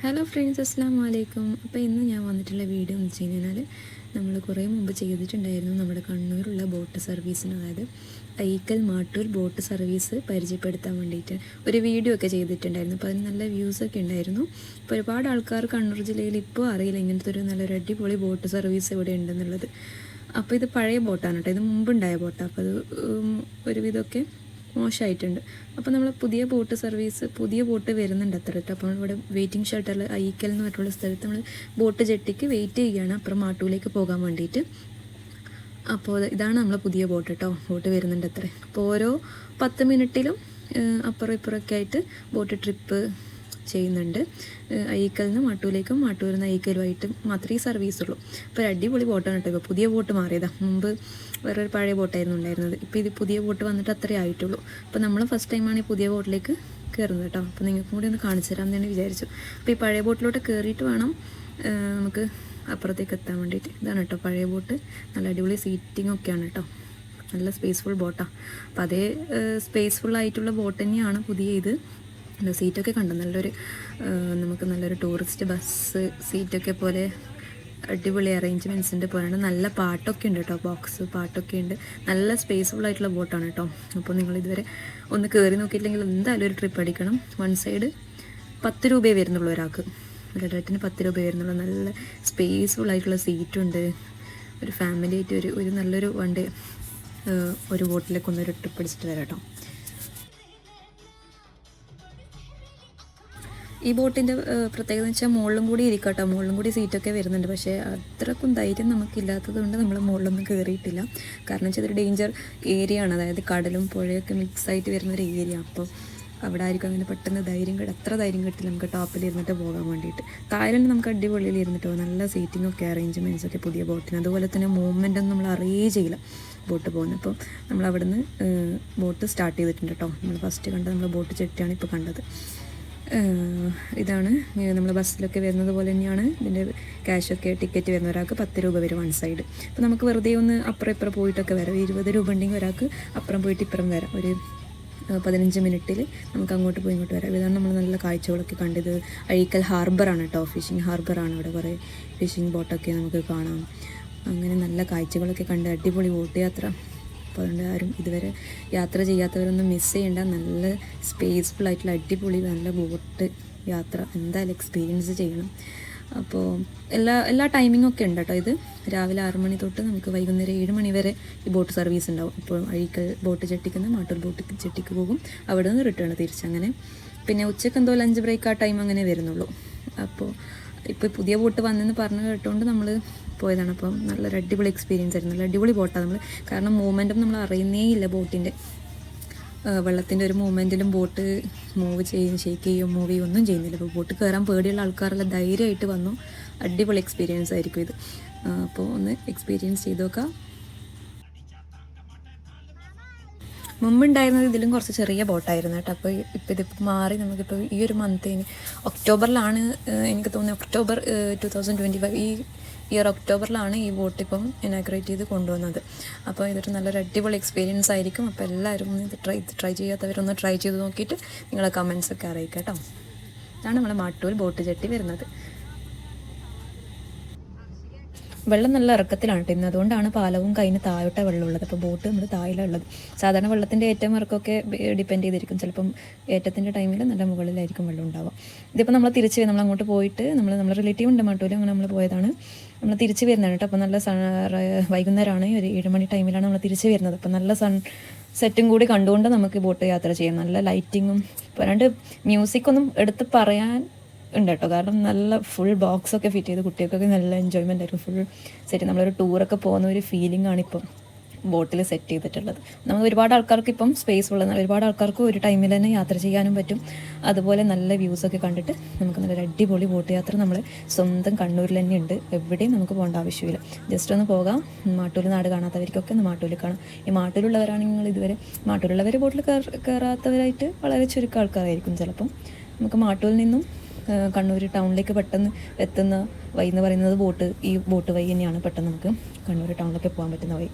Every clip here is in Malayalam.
ഹലോ ഫ്രണ്ട്സ്, അസ്സലാമു അലൈക്കും. അപ്പോൾ ഇന്ന് ഞാൻ വന്നിട്ടുള്ള വീഡിയോ എന്ന് വെച്ച് കഴിഞ്ഞാൽ നമ്മൾ കുറേ മുമ്പ് ചെയ്തിട്ടുണ്ടായിരുന്നു നമ്മുടെ കണ്ണൂരുള്ള ബോട്ട് സർവീസിന്, അതായത് അയീക്കൽ മാട്ടൂൽ ബോട്ട് സർവീസ് പരിചയപ്പെടുത്താൻ വേണ്ടിയിട്ട് ഒരു വീഡിയോ ഒക്കെ ചെയ്തിട്ടുണ്ടായിരുന്നു. അപ്പോൾ അതിന് നല്ല വ്യൂസൊക്കെ ഉണ്ടായിരുന്നു. അപ്പോൾ ഒരുപാട് ആൾക്കാർ കണ്ണൂർ ജില്ലയിൽ ഇപ്പോൾ അറിയില്ല ഇങ്ങനത്തെ ഒരു നല്ലൊരു അടിപൊളി ബോട്ട് സർവീസ് ഇവിടെ ഉണ്ടെന്നുള്ളത്. അപ്പോൾ ഇത് പഴയ ബോട്ടാണ് കേട്ടോ, ഇത് മുമ്പുണ്ടായ ബോട്ടാണ്. അപ്പോൾ അത് ഒരുവിധമൊക്കെ മോശമായിട്ടുണ്ട്. അപ്പോൾ നമ്മൾ പുതിയ ബോട്ട് സർവീസ്, പുതിയ ബോട്ട് വരുന്നുണ്ട് അത്ര കേട്ടോ. അപ്പോൾ ഇവിടെ വെയിറ്റിംഗ് ഷട്ടറിൽ അയീക്കൽ എന്ന് പറഞ്ഞിട്ടുള്ള സ്ഥലത്ത് നമ്മൾ ബോട്ട് ജെട്ടിക്ക് വെയിറ്റ് ചെയ്യുകയാണ് അപ്പുറം മാട്ടൂലേക്ക് പോകാൻ വേണ്ടിയിട്ട്. അപ്പോൾ ഇതാണ് നമ്മളെ പുതിയ ബോട്ട് കേട്ടോ, ബോട്ട് വരുന്നുണ്ട് അത്ര. അപ്പോൾ ഓരോ 10 മിനിറ്റിലും അപ്പുറം ഇപ്പുറമൊക്കെ ആയിട്ട് ബോട്ട് ട്രിപ്പ് ചെയ്യുന്നുണ്ട്. അയീക്കൽ നിന്ന് മാട്ടൂലേക്കും മാട്ടൂരിൽ നിന്ന് അയീക്കലുമായിട്ട് മാത്രമേ ഈ സർവീസുള്ളൂ. അപ്പോൾ ഒരു അടിപൊളി ബോട്ടാണ് കേട്ടോ. ഇപ്പോൾ പുതിയ ബോട്ട് മാറിയതാണ്, മുമ്പ് വേറൊരു പഴയ ബോട്ടായിരുന്നു ഉണ്ടായിരുന്നത്. ഇപ്പോൾ ഇത് പുതിയ ബോട്ട് വന്നിട്ട് അത്രേ ആയിട്ടുള്ളൂ. അപ്പോൾ നമ്മൾ ഫസ്റ്റ് ടൈമാണ് ഈ പുതിയ ബോട്ടിലേക്ക് കയറുന്നത് കേട്ടോ. അപ്പോൾ നിങ്ങൾക്കും കൂടി ഒന്ന് കാണിച്ചു തരാം എന്ന് വിചാരിച്ചു. അപ്പോൾ ഈ പഴയ ബോട്ടിലോട്ട് കയറിയിട്ട് വേണം നമുക്ക് അപ്പുറത്തേക്ക് എത്താൻ വേണ്ടിയിട്ട്. ഇതാണ് കേട്ടോ പഴയ ബോട്ട്, നല്ല അടിപൊളി സീറ്റിംഗ് ഒക്കെയാണ് കേട്ടോ, നല്ല സ്പേസ്ഫുൾ ബോട്ടാണ്. അപ്പോൾ അതേ സ്പേസ്ഫുൾ ആയിട്ടുള്ള ബോട്ട് തന്നെയാണ് പുതിയ ഇത്. സീറ്റൊക്കെ കണ്ടു, നമുക്ക് നല്ലൊരു ടൂറിസ്റ്റ് ബസ് സീറ്റൊക്കെ പോലെ അടിപൊളി അറേഞ്ച്മെൻറ്റ്സിൻ്റെ പോലെയാണ്. നല്ല പാട്ടൊക്കെ ഉണ്ട് കേട്ടോ, ബോക്സ് പാട്ടൊക്കെ ഉണ്ട്. നല്ല സ്പേസ്ഫുൾ ആയിട്ടുള്ള ബോട്ടാണ് കേട്ടോ. അപ്പോൾ നിങ്ങൾ ഇതുവരെ ഒന്ന് കയറി നോക്കിയില്ലെങ്കിൽ എന്തായാലും ഒരു ട്രിപ്പ് അടിക്കണം. വൺ സൈഡ് 10 രൂപയെ വരുന്നുള്ളൂ ഒരാൾക്ക്, ഒരിടത്തിന് 10 രൂപ വരുന്നുള്ളൂ. നല്ല സ്പേസ്ഫുൾ ആയിട്ടുള്ള സീറ്റുണ്ട്. ഒരു ഫാമിലി ആയിട്ട് ഒരു നല്ലൊരു വൺ ഡേ ഒരു ബോട്ടിലേക്ക് ഒന്നൊരു ട്രിപ്പ് അടിച്ചിട്ട് വരാം കേട്ടോ. ഈ ബോട്ടിൻ്റെ പ്രത്യേകത എന്ന് വെച്ചാൽ മുകളിലും കൂടി ഇരിക്കാം കേട്ടോ, മുകളിലും കൂടി സീറ്റൊക്കെ വരുന്നുണ്ട്. പക്ഷേ അത്രക്കും ധൈര്യം നമുക്കില്ലാത്തത് കൊണ്ട് നമ്മൾ മുകളിലൊന്നും കയറിയിട്ടില്ല. കാരണം വെച്ചാൽ ഇതൊരു ഡേഞ്ചർ ഏരിയ ആണ്, അതായത് കടലും പുഴയൊക്കെ മിക്സായിട്ട് വരുന്നൊരു ഏരിയ. അപ്പോൾ അവിടെ ആയിരിക്കും അങ്ങനെ പെട്ടെന്ന് അത്ര ധൈര്യം കിട്ടില്ല നമുക്ക് ടോപ്പിൽ ഇരുന്നിട്ട് പോകാൻ വേണ്ടിയിട്ട്. തായ്ലൻഡ് നമുക്ക് അടിപൊളിയിൽ ഇരുന്നിട്ട് പോകും, നല്ല സീറ്റിങ്ങൊക്കെ അറേഞ്ച്മെൻറ്റ്സൊക്കെ പുതിയ ബോട്ടിന്. അതുപോലെ തന്നെ മൂവ്മെൻ്റ് ഒന്നും നമ്മൾ അറിയേ ചെയ്യില്ല ബോട്ട് പോകുന്നത്. അപ്പോൾ നമ്മൾ അവിടെ നിന്ന് ബോട്ട് സ്റ്റാർട്ട് ചെയ്തിട്ടുണ്ട് കേട്ടോ. നമ്മൾ ഫസ്റ്റ് കണ്ടത് നമ്മൾ ബോട്ട് ചെട്ടിയാണ് ഇപ്പോൾ കണ്ടത്. ഇതാണ് നമ്മൾ ബസ്സിലൊക്കെ വരുന്നത് പോലെ തന്നെയാണ് ഇതിൻ്റെ ക്യാഷൊക്കെ. ടിക്കറ്റ് വരുന്ന ഒരാൾക്ക് 10 രൂപ വരും വൺ സൈഡ്. അപ്പോൾ നമുക്ക് വെറുതെ ഒന്ന് അപ്പുറം ഇപ്പുറം പോയിട്ടൊക്കെ വരാം. 20 രൂപ ഉണ്ടെങ്കിൽ ഒരാൾക്ക് അപ്പുറം പോയിട്ട് ഇപ്പുറം വരാം. ഒരു 15 മിനിറ്റിൽ നമുക്ക് അങ്ങോട്ട് പോയി ഇങ്ങോട്ട് വരാം. ഇതാണ് നമ്മൾ നല്ല കാഴ്ചകളൊക്കെ കണ്ടത്. അഴീക്കൽ ഹാർബറാണ് കേട്ടോ, ഫിഷിംഗ് ഹാർബറാണ്. ഇവിടെ കുറേ ഫിഷിംഗ് ബോട്ടൊക്കെ നമുക്ക് കാണാം. അങ്ങനെ നല്ല കാഴ്ചകളൊക്കെ കണ്ട് അടിപൊളി ബോട്ട് യാത്ര. അപ്പോൾ അതുകൊണ്ട് ആരും ഇതുവരെ യാത്ര ചെയ്യാത്തവരൊന്നും മിസ് ചെയ്യേണ്ട. നല്ല സ്പേസ്ഫുൾ ആയിട്ടുള്ള അടിപൊളി നല്ല ബോട്ട് യാത്ര എന്തായാലും എക്സ്പീരിയൻസ് ചെയ്യണം. അപ്പോൾ എല്ലാ ടൈമിങ്ങും ഒക്കെ ഉണ്ട് കേട്ടോ. ഇത് രാവിലെ 6 മണി തൊട്ട് നമുക്ക് വൈകുന്നേരം 7 മണി വരെ ഈ ബോട്ട് സർവീസ് ഉണ്ടാവും. ഇപ്പോൾ അഴീക്കൽ ബോട്ട് ചെട്ടിക്കുന്ന മാട്ടൂൽ ബോട്ട് ചെട്ടിക്ക് പോകും, അവിടെ നിന്ന് റിട്ടേൺ തിരിച്ചങ്ങനെ. പിന്നെ ഉച്ചയ്ക്ക് എന്തോ ലഞ്ച് ബ്രേക്ക് ആ ടൈം അങ്ങനെ വരുന്നുള്ളൂ. അപ്പോൾ ഇപ്പോൾ പുതിയ ബോട്ട് വന്നെന്ന് പറഞ്ഞ് കേട്ടുകൊണ്ട് നമ്മൾ പോയതാണ്. അപ്പം നല്ലൊരു അടിപൊളി എക്സ്പീരിയൻസ് ആയിരുന്നു. നല്ല അടിപൊളി ബോട്ടാണ്. നമ്മൾ കാരണം മൂവ്മെൻറ്റും നമ്മൾ അറിയുന്നേ ഇല്ല ബോട്ടിൻ്റെ. വെള്ളത്തിൻ്റെ ഒരു മൂവ്മെൻറ്റിലും ബോട്ട് ഷേക്ക് ചെയ്യും മൂവ് ചെയ്യും ഒന്നും ചെയ്യുന്നില്ല. അപ്പോൾ ബോട്ട് കയറാൻ പേടിയുള്ള ആൾക്കാരെല്ലാം ധൈര്യമായിട്ട് വന്നു. അടിപൊളി എക്സ്പീരിയൻസ് ആയിരിക്കും ഇത്. അപ്പോൾ ഒന്ന് എക്സ്പീരിയൻസ് ചെയ്ത് നോക്കാം. മുമ്പുണ്ടായിരുന്നത് ഇതിലും കുറച്ച് ചെറിയ ബോട്ടായിരുന്നു കേട്ടോ. അപ്പോൾ ഇതിപ്പോൾ മാറി നമുക്കിപ്പോൾ ഈ ഒരു മന്തിന് ഒക്ടോബറിലാണ് എനിക്ക് തോന്നുന്നത്, ഒക്ടോബർ 2025 ഈ ഇയർ ഒക്ടോബറിലാണ് ഈ ബോട്ട് ഇപ്പം ഇനാഗ്രേറ്റ് ചെയ്ത് കൊണ്ടുവന്നത്. അപ്പോൾ ഇതൊരു നല്ലൊരു അടിപൊളി എക്സ്പീരിയൻസ് ആയിരിക്കും. അപ്പോൾ എല്ലാവരും ഇത് ട്രൈ ചെയ്യാത്തവരൊന്ന് ട്രൈ ചെയ്ത് നോക്കിയിട്ട് നിങ്ങളെ കമൻസൊക്കെ അറിയിക്കാം കേട്ടോ. ഇതാണ് നമ്മൾ മാട്ടൂൽ ബോട്ട് ചെട്ടി വരുന്നത്. വെള്ളം നല്ല ഇറക്കത്തിലാണ് കേട്ടോ ഇന്ന്, അതുകൊണ്ടാണ് പാലവും കഴിഞ്ഞ് താഴോട്ട വെള്ളമുള്ളത്. അപ്പോൾ ബോട്ട് നമ്മുടെ താഴിലുള്ളത്. സാധാരണ വെള്ളത്തിൻ്റെ ഏറ്റവും ഇറക്കമൊക്കെ ഡിപ്പെൻഡ് ചെയ്തിരിക്കും. ചിലപ്പം ഏറ്റത്തിൻ്റെ ടൈമിൽ നല്ല മുകളിലായിരിക്കും വെള്ളം ഉണ്ടാവുക. ഇതിപ്പോൾ നമ്മൾ തിരിച്ച് നമ്മൾ അങ്ങോട്ട് പോയിട്ട് നമ്മൾ റിലേറ്റീവ് ഉണ്ട് മാട്ടൂലും, അങ്ങനെ നമ്മൾ പോയതാണ്. നമ്മൾ തിരിച്ച് വരുന്നതാണ് കേട്ടോ. അപ്പോൾ നല്ല വൈകുന്നേരമാണ്, ഒരു 7 മണി ടൈമിലാണ് നമ്മൾ തിരിച്ച് വരുന്നത്. അപ്പോൾ നല്ല സെറ്റും കൂടി കണ്ടുകൊണ്ട് നമുക്ക് ബോട്ട് യാത്ര ചെയ്യാം. നല്ല ലൈറ്റിങ്ങും പറയാണ്ട് മ്യൂസിക്കൊന്നും എടുത്ത് പറയാൻ ഉണ്ട് കേട്ടോ. കാരണം നല്ല ഫുൾ ബോക്സൊക്കെ ഫിറ്റ് ചെയ്ത് കുട്ടികൾക്കൊക്കെ നല്ല എൻജോയ്മെൻ്റ് ആയിരിക്കും. ഫുൾ സെറ്റ് നമ്മളൊരു ടൂറൊക്കെ പോകുന്ന ഒരു ഫീലിംഗ് ആണ് ഇപ്പം ബോട്ടിൽ സെറ്റ് ചെയ്തിട്ടുള്ളത്. നമ്മൾ ഒരുപാട് ആൾക്കാർക്ക് ഇപ്പം സ്പേസ് ഉള്ളത്, ഒരുപാട് ആൾക്കാർക്ക് ഒരു ടൈമിൽ തന്നെ യാത്ര ചെയ്യാനും പറ്റും. അതുപോലെ നല്ല വ്യൂസൊക്കെ കണ്ടിട്ട് നമുക്ക് നല്ലൊരു അടിപൊളി ബോട്ട് യാത്ര നമ്മൾ സ്വന്തം കണ്ണൂരിൽ തന്നെ ഉണ്ട്. എവിടെയും നമുക്ക് പോകേണ്ട ആവശ്യമില്ല. ജസ്റ്റ് ഒന്ന് പോകാം. മാട്ടൂൽ നാട് കാണാത്തവർക്കൊക്കെ ഒന്ന് മാട്ടൂൽ കാണാം. ഈ മാട്ടൂലുള്ളവരാണെങ്കിൽ നിങ്ങൾ ഇതുവരെ മാട്ടൂലുള്ളവർ ബോട്ടിൽ കയറാത്തവരായിട്ട് വളരെ ചുരുക്കം ആൾക്കാരായിരിക്കും. ചിലപ്പം നമുക്ക് മാട്ടൂരിൽ നിന്നും കണ്ണൂർ ടൗണിലേക്ക് പെട്ടെന്ന് എത്തുന്ന വഴി എന്ന് പറയുന്നത് ഈ ബോട്ട് വഴി തന്നെയാണ് പെട്ടെന്ന് നമുക്ക് കണ്ണൂർ ടൗണിലേക്ക് പോകാൻ പറ്റുന്ന വഴി.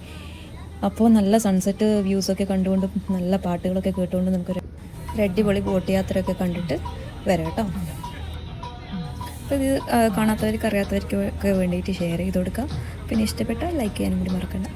അപ്പോൾ നല്ല സൺസെറ്റ് വ്യൂസൊക്കെ കണ്ടുകൊണ്ട് നല്ല പാട്ടുകളൊക്കെ കേട്ടുകൊണ്ട് നമുക്കൊരു അടിപൊളി ബോട്ട് യാത്രയൊക്കെ കണ്ടിട്ട് വരാം കേട്ടോ. അപ്പോൾ ഇത് കാണാത്തവർക്ക് അറിയാത്തവർക്ക് ഒക്കെ വേണ്ടിയിട്ട് ഷെയർ ചെയ്ത് കൊടുക്കുക. പിന്നെ ഇഷ്ടപ്പെട്ടാൽ ലൈക്ക് ചെയ്യാനും കൂടി മറക്കണ്ട.